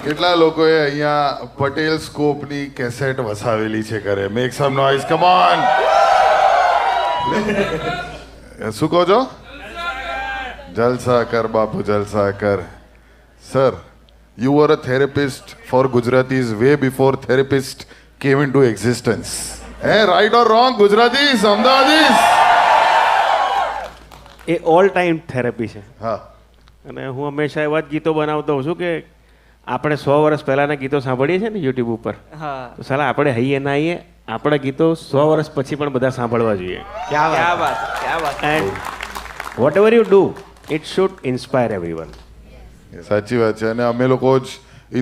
કેટલા લોકોએ અહીંયા પટેલ સ્કોપની કેસેટ વસાવેલી છે ઘરે? Make some noise, come on. શું કહો છો? જલસા કર બાપુ, જલસા કર. Sir, you were a therapist for Gujaratis way before therapist came into existence. Right or wrong, Gujaratis, Ahmedabadis? A all time therapy છે. હા. અને હું હંમેશા એવા જ ગીતો બનાવતો હોઉં છું કે આપણે 100 વર્ષ પહેલાંના ગીતો સાંભળીએ છીએ ને યુટ્યુબ ઉપર, તો સાલા આપણે હૈયે ના આવીએ, આપણા ગીતો 100 વર્ષ પછી પણ બધા સાંભળવા જોઈએ. ક્યા વાત. And what ever you do, it should inspire everyone. સાચી વાત છે. અને અમે લોકો જ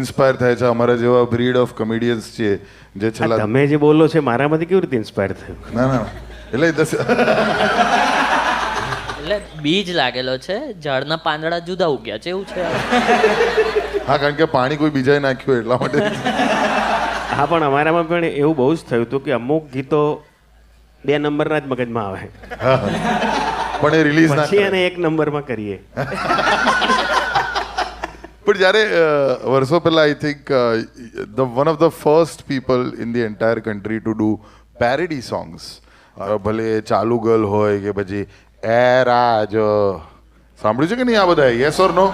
ઇન્સ્પાયર થાય છે. અમારા જેવા બ્રીડ ઓફ કોમેડિયન્સ છે જે છેલ્લા... તમે જે બોલો છે મારામાંથી કેવી રીતે ઇન્સ્પાયર થયું? ના એટલે એટલે બીજ લાગેલો છે, ઝાડના પાંદડા જુદા ઉગ્યા છે એવું છે. હા, કારણ કે પાણી કોઈ બીજાએ નાખ્યું એટલા માટે. હા, પણ અમારામાં પણ એવું બહુ જ થયું હતું કે અમુક ગીતો 2 નંબરના જ મગજમાં આવે, પણ એ રિલીઝ ના પછી એને 1 નંબરમાં કરીએ. પણ જ્યારે વર્ષો પહેલા I think one of the first people in the entire country to do parody songs, ભલે ચાલુ ગર્લ હોય કે પછી એ રાજ, સાંભળ્યું છે કે નહીં આ બધા? યસ ઓર નો?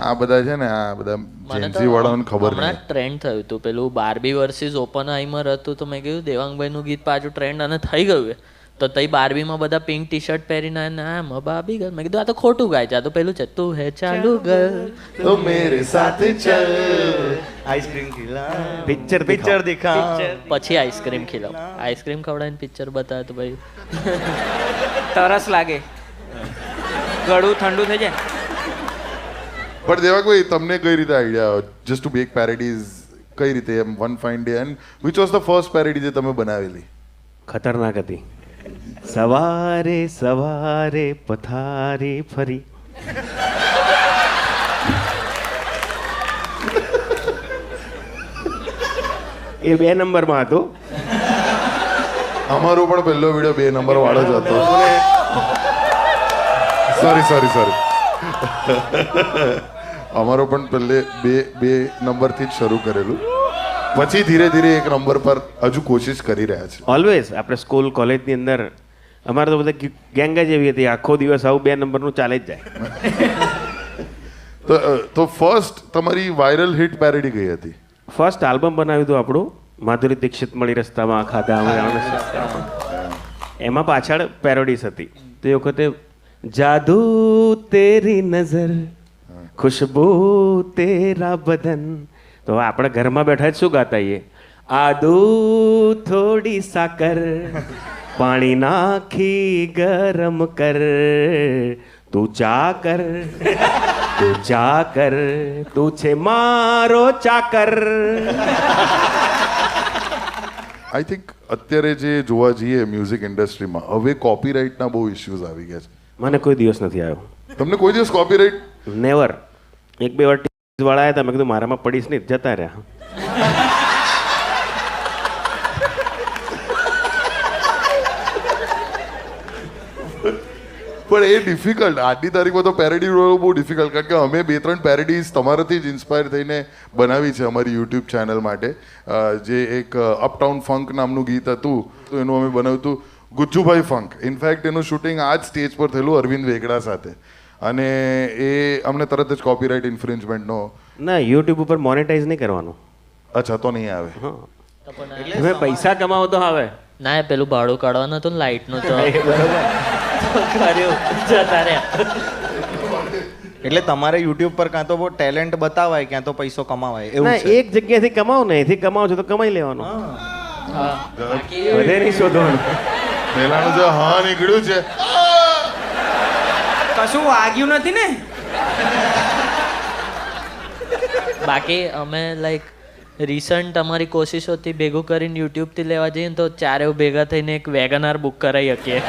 આ બધા છે ને, આ બધા જેન્સી વાળાને ખબર નહીં. ટ્રેન્ડ થયું હતું પેલું બાર્બી વર્સિસ ઓપનહાઈમર હતું, તો મેં કીધું દેવાંગભાઈનું ગીત પાછું ટ્રેન્ડ અને થઈ ગયું છે. તો તઈ બાર્બીમાં બધા પિંક ટી શર્ટ પહેરીને નામ બાબી ગર્લ, મેં કીધું આ તો ખોટું ગાય છે, આ તો પેલું છે તું હે ચાલુ ગર્લ તો મેરે સાથે ચલ, આઈસ્ક્રીમ ખીલા પિક્ચર દિખા. પછી આઈસ્ક્રીમ ખીલાવ, આઈસ્ક્રીમ ખવડાવીને પિક્ચર બતાવે તો ભાઈ તરસ લાગે, ગળું ઠંડુ થઈ જાય. પણ દેવાભાઈ, તમને કઈ રીતે idea just to make parodies? કઈ રીતે એમ one fine day? And which was the first parody જે તમે બનાવેલી? ખતરનાક હતી. સવારે સવારે પથારી ફરી, એ 2 નંબરમાં હતું. અમારો પણ પહેલો વિડીયો 2 નંબર વાળો જ હતો. સોરી અમારો પણ પહેલે બે નંબરથી જ શરૂ કરેલું, પછી ધીરે ધીરે 1 નંબર પર હજુ કોશિશ કરી રહ્યા છે. ઓલવેઝ આપણે સ્કૂલ કોલેજની અંદર અમારે તો બધા ગેંગ જ એવી હતી, આખો દિવસ આવું 2 નંબરનું ચાલે જ જાય. તો ફર્સ્ટ તમારી વાયરલ હિટ પેરેડી કઈ હતી? ફર્સ્ટ આલ્બમ બનાવ્યું હતું આપણું, માધુરી દીક્ષિત મળી રસ્તામાં ખાધા અમે, એમાં પાછળ પેરોડીસ હતી. તો એ વખતે જાદુ તેરી નજર, ખુશ્બુ તેરા બદન, તો આપણે ઘરમાં બેઠા જ શું ગાતા આવીએ? આદુ થોડી સાકર, પાણી નાખી ગરમ કર, તું ચા કર, તું ચા કર, તું છે મારો ચાકર. આઈ થિંક અત્યારે જે જોવા જઈએ મ્યુઝિક ઇન્ડસ્ટ્રીમાં હવે કોપીરાઇટના બહુ ઇશ્યુઝ આવી ગયા છે. મને કોઈ દિવસ નથી આવ્યો. તમને કોઈ દિવસ કોપીરાઇટ? નેવર. 1-2 વાર ટીવી વાળા આવ્યા હતા, મેં કીધું મારામાં પડીશ નહીં, જતા રહ્યા. પણ એ ડિફિકલ્ટ, આજની તારીખમાં તો પેરેડી બહુ ડિફિકલ્ટ, કારણ કે અમે 2-3 પેરેડીઝ તમારાથી જ ઇન્સ્પાયર થઈને બનાવી છે અમારી યુટ્યુબ ચેનલ માટે. જે એક અપટાઉન ફંક નામનું ગીત હતું, તો એનું અમે બનાવ્યું હતું ગુજ્જુભાઈ ફંક. ઇનફેક્ટ એનું શૂટિંગ આ જ સ્ટેજ પર થયેલું અરવિંદ વેગડા સાથે, અને એ અમને તરત જ કોપીરાઇટ ઇન્ફ્રિંજમેન્ટનો... ના, યુટ્યુબ ઉપર મોનેટાઇઝ નહીં કરવાનું. અચ્છા, તો નહીં આવે. તમે પૈસા કમાવો તો આવે. ના, એ પેલું ભાડું કાઢવાનું હતું ને લાઇટનું, તો કર્યું જતા રહ્યા. એટલે તમારે યુટ્યુબ પર કાં તો બહુ ટેલેન્ટ બતાવાય, ક્યાં તો પૈસો કમાવાય એવું ના, છે. એક જગ્યાએથી કમાવો ને, એથી કમાવો છો તો કમાઈ લેવાનો, વધે નહીં શોધવાનું. પહેલાનું જો હા નીકળ્યું છે, કશું વાગ્યું નથી ને. બાકી અમે લાઈક રિસન્ટ અમારી કોશિશોથી ભેગું કરીને યુટ્યુબથી લેવા જઈએ ને તો ચારે ભેગા થઈને એક વેગનાર બુક કરાવી શકીએ.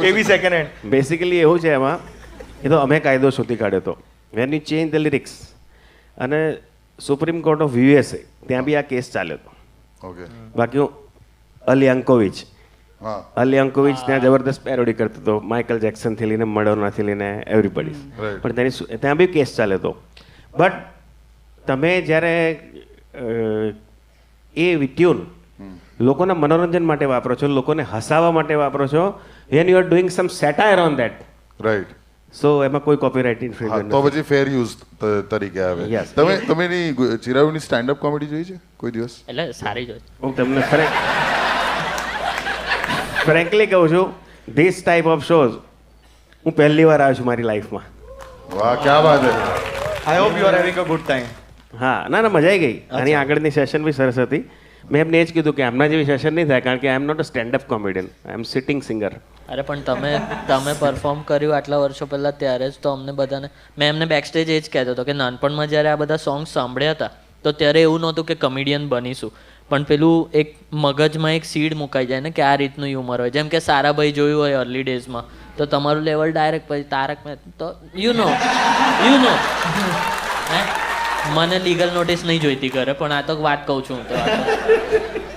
એવી સેકન્ડ હેન્ડ. બેસિકલી એવું છે એમાં, એ તો અમે કાયદો શોધી કાઢ્યો હતો, when you change the lyrics. અને સુપ્રીમ કોર્ટ ઓફ યુએસએ ત્યાં બી આ કેસ ચાલ્યો હતો. ઓકે. બાકી અલી અંકોવિચ, હા, અલી અંકોવિચ ત્યાં જબરદસ્ત પેરોડી કરતો હતો, માઇકલ જેક્સનથી લઈને મડોનાથી લઈને એવરીબડી. Right. પણ ત્યાં બી કેસ ચાલ્યો હતો. બટ તમે જ્યારે એ ટ્યુન લોકોના મનોરંજન માટે વાપરો છો, લોકોને હસાવવા માટે વાપરો છો, when you are doing some satire on that, right. So એમાં કોઈ કોપીરાઇટ હા, ઇન્ફ્રિંજમેન્ટ તો પછી ફેર યુઝ તરીકે આવે. Yes. તમે એની ચિરાયુની સ્ટેન્ડ અપ કોમેડી જોઈ છે કોઈ દિવસ? એટલે સારી જોઈ. હું તમને ફ્રેન્કલી કહું છું, ધીસ ટાઈપ ઓફ શોઝ હું પહેલી વાર આવ્યો છું મારી લાઈફમાં. વાહ, ક્યાં વાત હે. I hope you are having a good time. હા, ના ના, મજા આવી ગઈ. આની આગળની સેશન બી સરસ હતી. મેં એમને એ જ કીધું કે આમના જેવી સેશન નહીં થાય, કારણ કે I am not a stand up comedian, I am sitting singer. અરે પણ તમે પરફોર્મ કર્યું આટલા વર્ષો પહેલાં, ત્યારે જ તો અમને બધાને, મેં એમને બેક સ્ટેજ એ જ કહેતો હતો કે નાનપણમાં જ્યારે આ બધા સોંગ્સ સાંભળ્યા હતા તો ત્યારે એવું નહોતું કે કમિડિયન બનીશું, પણ પેલું એક મગજમાં એક સીડ મુકાઈ જાય ને કે આ રીતનું હ્યુમર હોય. જેમ કે સારાભાઈ જોયું હોય અર્લી ડેઝમાં, તો તમારું લેવલ ડાયરેક્ટ પછી તારક મહેતા, તો યુ નો હે, મને લીગલ નોટિસ નહીં જોઈતી કરે, પણ આ તો વાત કહું છું હું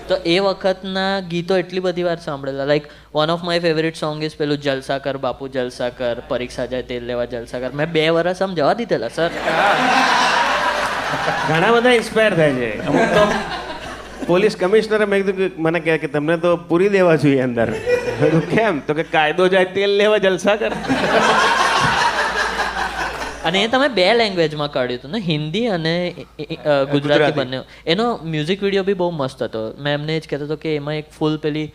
તો એ વખતના ગીતો એટલી બધી વાર સાંભળેલા. Like one of my favourite song is પેલું જલસા કર બાપુ જલસા કર, પરીક્ષા જાય તેલ લેવા જલસા કર. મેં 2 વર્ષ આમ જવા દીધેલા સર. ઘણા બધા ઇન્સ્પાયર થાય છે. અમુક તો પોલીસ કમિશનરે મેં કીધું કે મને કહે કે તમને તો પૂરી દેવા જોઈએ અંદર. મેં કીધું કેમ? તો કે કાયદો જાય તેલ લેવા જલસા કર. અને એ તમે 2 લેંગ્વેજમાં કાઢ્યું હતું ને, હિન્દી અને ગુજરાતી બંને. એનો મ્યુઝિક વિડીયો બી બહુ મસ્ત હતો. મેં એમને જ કહેતો હતો કે એમાં એક ફૂલ પેલી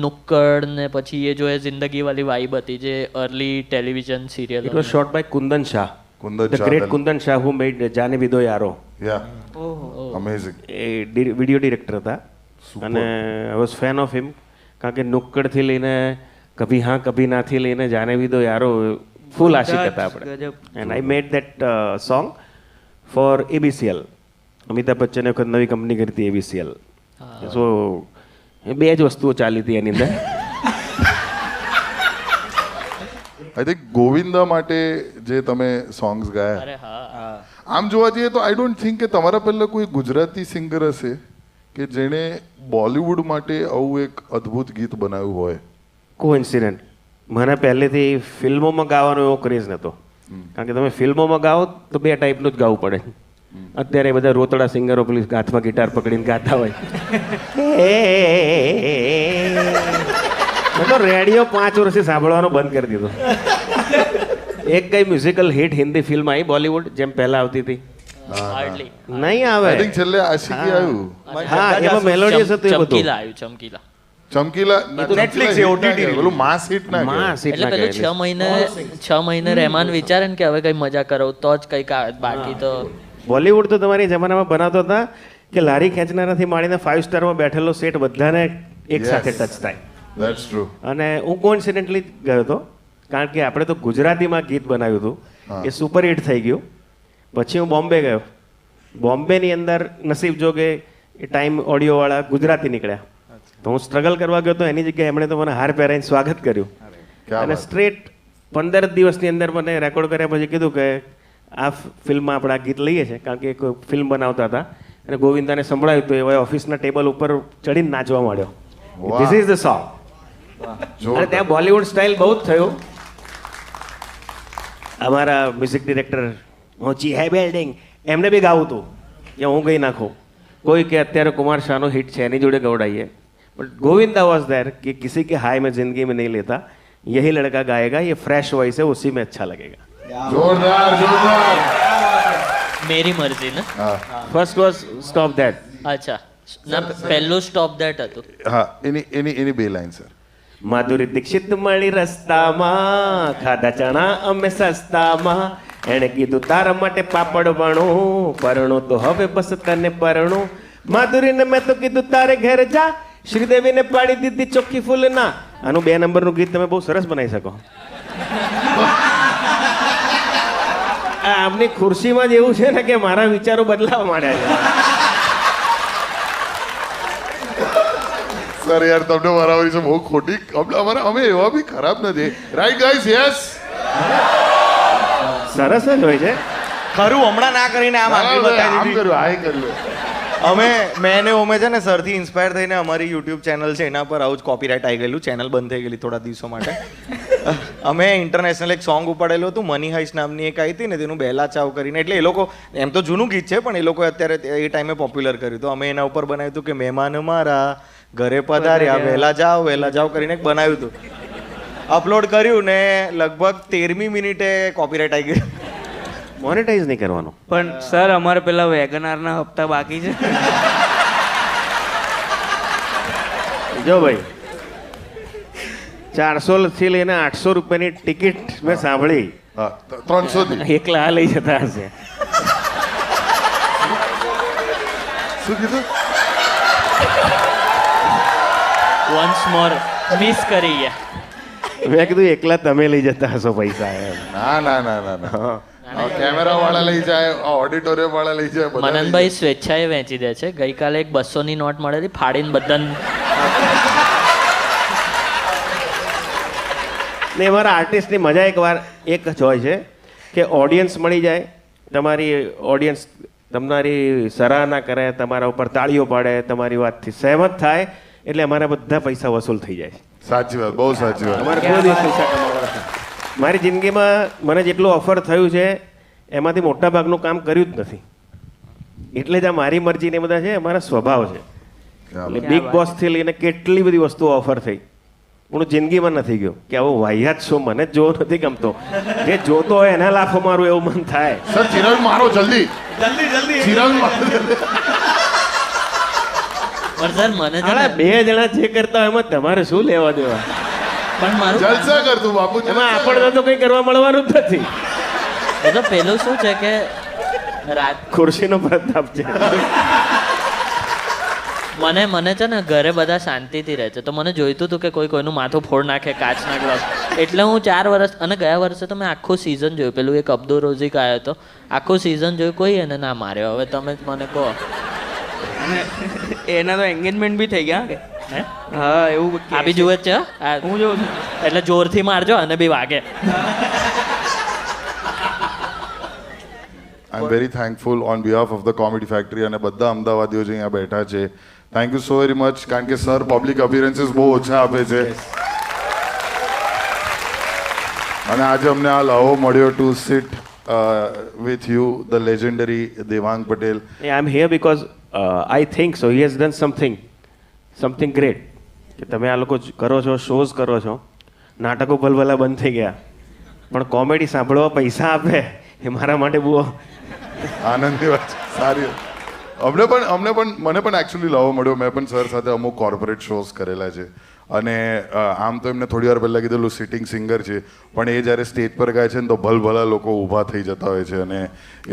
નુક્કડ ને પછી એ જો એ જિંદગી વાળી વાઇબ હતી જે early television serial. It was shot by Kundan Shah, Kundan the Shah, great Kundan Shah હુ મેડ જાને વિદો યારો. યા, અમેઝિંગ. એ વિડીયો ડિરેક્ટર હતા અને I was fan of him, કારણ કે નુક્કડથી લઈને કભી હા કભી નાથી લઈને જાને વિદો યારો ફૂલ આશિક હતા આપણે. And I made that song for ABCL. Amitabh બચ્ચને વખત નવી કંપની કરી હતી ABCL. સો એ 2 જ વસ્તુઓ ચાલી હતી એની અંદર. આઈ થિંક ગોવિંદા માટે જે તમે સોંગ્સ ગાયા, અરે હા, આમ જોવા જઈએ તો આઈ ડોન્ટ થિંક કે તમારા પહેલા કોઈ ગુજરાતી સિંગર હશે કે જેણે બોલિવૂડ માટે આવું એક અદ્ભુત ગીત બનાવ્યું હોય. કોઇન્સિડન્ટ. મને પહેલેથી ફિલ્મોમાં ગાવાનો એવો ક્રેઝ નહોતો, કારણ કે તમે ફિલ્મોમાં ગાઓ તો 2 ટાઈપનું જ ગાવું પડે. અત્યારે બધા રોતડા સિંગરો પેલી હાથમાં ગિટાર પકડીને ગાતા હોય. મેં તો રેડિયો 5 વર્ષથી સાંભળવાનો બંધ કરી દીધો. એક કઈ મ્યુઝિકલ હિટ હિન્દી ફિલ્મ આવી બોલિવૂડ જેમ પહેલા આવતી હતી? હાર્ડલી. નહીં આવે. આઈ થિંક છેલ્લે આશિકી આવ્યું. હા, એમાં મેલોડિયસ હતું એ બધું. ચમકીલા આવ્યું, ચમકીલા. ચમકીલા Netflix એ OTT પેલું માસ હિટ ના કહેવાય. માં સીટ એટલે ના પેલું કહેવાય. 6 મહિને રહેમાન વિચારે ને કે હવે કઈ મજા કરો તો જ કંઈક આવે, બાકી તો બોલિવૂડ તો તમારી જમાનામાં બનાવતો હતા કે લારી ખેંચનારાથી માંડીને 5 સ્ટારમાં બેઠેલો સેટ બધાને એક સાથે ટચ થાય. That's true. અને હું કોઇન્સિડન્ટલી ગયો હતો, કારણ કે આપણે તો ગુજરાતીમાં ગીત બનાવ્યું હતું, એ સુપર હિટ થઈ ગયું. પછી હું બોમ્બે ગયો. બોમ્બેની અંદર નસીબ જોગે એ ટાઈમ ઓડિયોવાળા ગુજરાતી નીકળ્યા, તો હું સ્ટ્રગલ કરવા ગયો તો એની જગ્યાએ એમણે તો મને હાર પહેરાઈને સ્વાગત કર્યું. ક્યાં અને વાત. સ્ટ્રેટ 15 દિવસની અંદર મને રેકોર્ડ કર્યા પછી કીધું કે આ ફિલ્મમાં આપણે આ ગીત લઈએ છીએ, કારણ કે એક ફિલ્મ બનાવતા હતા અને ગોવિંદાને સંભળાયું તો એ ઓફિસના ટેબલ ઉપર ચડીને નાચવા માંડ્યો. વાહ. This is the song. અને જોરદાર. ત્યાં બોલિવૂડ સ્ટાઇલ બહુ જ થયું. અમારા મ્યુઝિક ડિરેક્ટર ઊંચી હે બિલ્ડિંગ એમને બી ગાવું હતું કે હું ગઈ નાખું. કોઈ કે અત્યારે કુમાર શાહનો હિટ છે એની જોડે ગવડાઈએ, બટ ગોવિંदा वॉज देयर कि किसी के हाय में जिंदगी में नहीं लेता, यही लड़का गाएगा, ये फ्रेश वॉइस है, उसी में अच्छा लगेगा. જોરદાર, જોરદાર. મેરી મરજી ને. હા, फर्स्ट वॉज स्टॉप दैट. અચ્છા, ના પહેલું સ્ટોપ ધેટ હતું. હા, એની 2 લાઈન સર. માધુરી દીક્ષિત મળી રસ્તામાં, ખાધા ચણા અમે સસ્તામાં, એણે કીધું તારા માટે પાપડ વણું, પરણું તો હવે બસ તને પરણું. માધુરીને મેં તો કીધું તારે ઘેર જા, શ્રીદેવીને પાડી દીધી ચોખ્ખી ફૂલના. આનું 2 નંબરનું ગીત તમે બહુ સરસ બનાવી શકો. આ આમની ખુરશીમાં જ એવું છે ને કે મારા વિચારો બદલાવા માંડ્યા છે. સર યાર, તમને મારા વિશે બહુ ખોટી અમે એવા બી ખરાબ નથી. Right guys? યસ. સરસ જ હોય છે. ખરું હમણાં ના કરીને આમ આગળ બતાવી આમ દીધી. કર્યું, આ કર્યું. મેં ને ઓમે છે ને સરથી ઇન્સ્પાયર થઈને અમારી યુટ્યુબ ચેનલ છે એના પર આવું જ કોપીરાઇટ આવી ગયેલું, ચેનલ બંધ થઈ ગયેલી થોડા દિવસો માટે. અમે ઇન્ટરનેશનલ એક સોંગ ઉપાડેલું હતું, મની હાઈસ નામની એક આવી હતી ને, તેનું બેલા ચાવ કરીને. એટલે એ લોકો એમ તો જૂનું ગીત છે પણ એ લોકો અત્યારે એ ટાઈમે પોપ્યુલર કર્યું. તો અમે એના ઉપર બનાવ્યું હતું કે મહેમાન મારા ઘરે પધાર્યા, વહેલા જાવ કરીને એક બનાવ્યું હતું. અપલોડ કર્યું ને લગભગ 13મી મિનિટે કોપીરાઇટ આવી ગયું. મોનેટાઈઝ નહીં કરવાનું. પણ સર અમારે પેલા વેગનારના હપ્તા બાકી છે. જો ભાઈ 400 થી લઈને 800 રૂપિયાની ટિકિટ મેં સાંભળી. હા 300 થી એકલા આ લઈ જતા હશે. શું કીધું? વન્સ મોર મિસ કરી ગયા. મેં કીધું એકલા તમે લઈ જતા હશો પૈસા એમ. ના કેમેરા વાળા લઈ જાય, ઓડિટોરિયમ વાળા લઈ જાય, બધા લઈ જાય. મનનભાઈ સ્વેચ્છાએ વેચી દે છે. ગઈકાલે એક 200ની નોટ મળેલી, ફાડીને બધાને. ને અમારા આર્ટિસ્ટની મજા એકવાર એક જ હોય છે કે ઓડિયન્સ મળી જાય, તમારી ઓડિયન્સ તમારી સરાહના કરે, તમારા ઉપર તાળીઓ પાડે, તમારી વાતથી સહેમત થાય, એટલે અમારા બધા પૈસા વસૂલ થઈ જાય. સાચી વાત, બહુ સાચી વાત. અમારે કોઈ દિવસ પૈસા કમાવાના નથી. મારી જિંદગીમાં મને જેટલું ઓફર થયું છે એમાંથી મોટા ભાગનું કામ કર્યું જ નથી. એટલે જ આ મારી મરજી ને બધા છે અમારા સ્વભાવ છે. એટલે બિગ બોસ થી લઈને કેટલી બધી વસ્તુઓ ઓફર થઈ, હું જિંદગીમાં નથી ગયો કે આવો વાહિયાત શો મને જ જોવો નથી ગમતો. જે જોતો હોય એના લાફો મારું એવું મન થાય. સર ચિરાગ મારો જલ્દી ચિરાગ મારો. પણ સર મને છે આલા ને, બે જણા જે કરતા હોય એમાં તમારે શું લેવા દેવા? પણ મારું જલસા કરતું બાપુ. એમાં આપણને તો કંઈ કરવા મળવાનું જ નથી. એ તો પેલું શું છે કે રાત ખુરશીનો પ્રતાપ છે. મને છે ને ઘરે બધા શાંતિથી રહે છે, તો મને જોઈતું હતું કે કોઈ કોઈનું માથું ફોડ નાખે, કાચના ગ્લાસ. એટલે હું 4 વર્ષ, અને ગયા વર્ષે તો મેં આખું સિઝન જોયું. પેલું એક અબ્દુલ રોઝિક આવ્યો હતો, આખું સિઝન જોયું, કોઈ એને ના માર્યો. હવે તમે જ મને કહો. એના તો એન્ગેજમેન્ટ બી થઈ ગયા કે હે? હા એવું આ બી જુએ જ છે. આ હું જોઉં છું. એટલે જોરથી મારજો અને બી વાગે. I am very thankful on behalf of the comedy factory અને બધા અમદાવાદીઓ જે અહીંયા બેઠા છે. Thank you so very much, કારણ કે સર પબ્લિક અપિયરન્સીસ બહુ ઓછા આપે છે અને આજે અમને આ લાવો મળ્યો to sit with you the legendary Devang Patel. I am here because I think so he has done something great. કે તમે આ લોકો કરો છો, શોઝ કરો છો, નાટકો ભલભલા બંધ થઈ ગયા, પણ કોમેડી સાંભળવા પૈસા આપે એ મારા માટે બહુ આનંદની વાત છે. સારી મને પણ એકચ્યુઅલી લાવો મળ્યો. મેં પણ સર સાથે અમુક કોર્પોરેટ શોઝ કરેલા છે અને આમ તો એમને થોડી વાર પહેલાં કીધેલું સિટિંગ સિંગર છે, પણ એ જ્યારે સ્ટેજ પર ગાય છે ને તો ભલભલા લોકો ઊભા થઈ જતા હોય છે. અને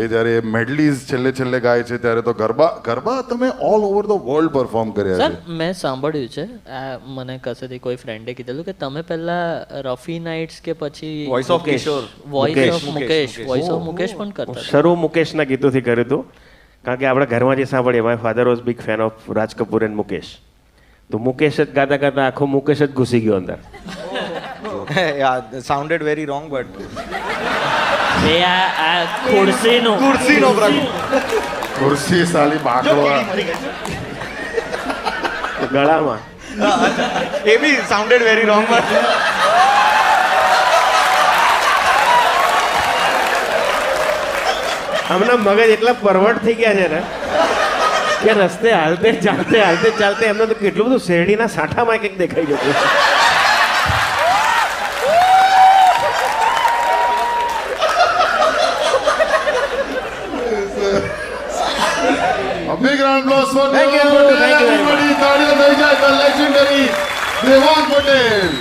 એ જ્યારે મેડલીઝ છેલ્લે ગાય છે ત્યારે તો ગરબા તમે all over the world perform કર્યા સર છે. મેં સાંભળ્યું છે, આ મને કસેથી કોઈ ફ્રેન્ડે કીધેલું કે તમે પહેલા રફી નાઇટ્સ કે પછી voice of Kishore, voice of Mukesh પણ કરતા હતા. શરૂ મુકેશના ગીતોથી કર્યું હતું, કારણ કે આપણા ઘરમાં જે સાંભળીએ, my father was big fan of Raj Kapoor and Mukesh. તો મુકેશ જ ગાતા ગાતા આખો મુકેશ જ ઘૂસી ગયો અંદર. સાઉન્ડેડ વેરી રોંગ બટ એ આ ખુરશીનું ખુરશીનો ખુરશી સાલી બાકડવા. ગળામાં એ બી સાઉન્ડેડ વેરી રોંગ બટ હમણાં મગજ એટલા પરવર્ટ થઈ ગયા છે ને કે રસ્તે હાલતે ચાલતે એમને તો કેટલું બધું શેરડીના સાંઠામાં કંઈક દેખાઈ જતું. A big round of applause for Thank you. Devang Patel. Thank you very much. Everybody, તાળીઓ થઈ જાય, the legendary દેવાંગ પટેલ.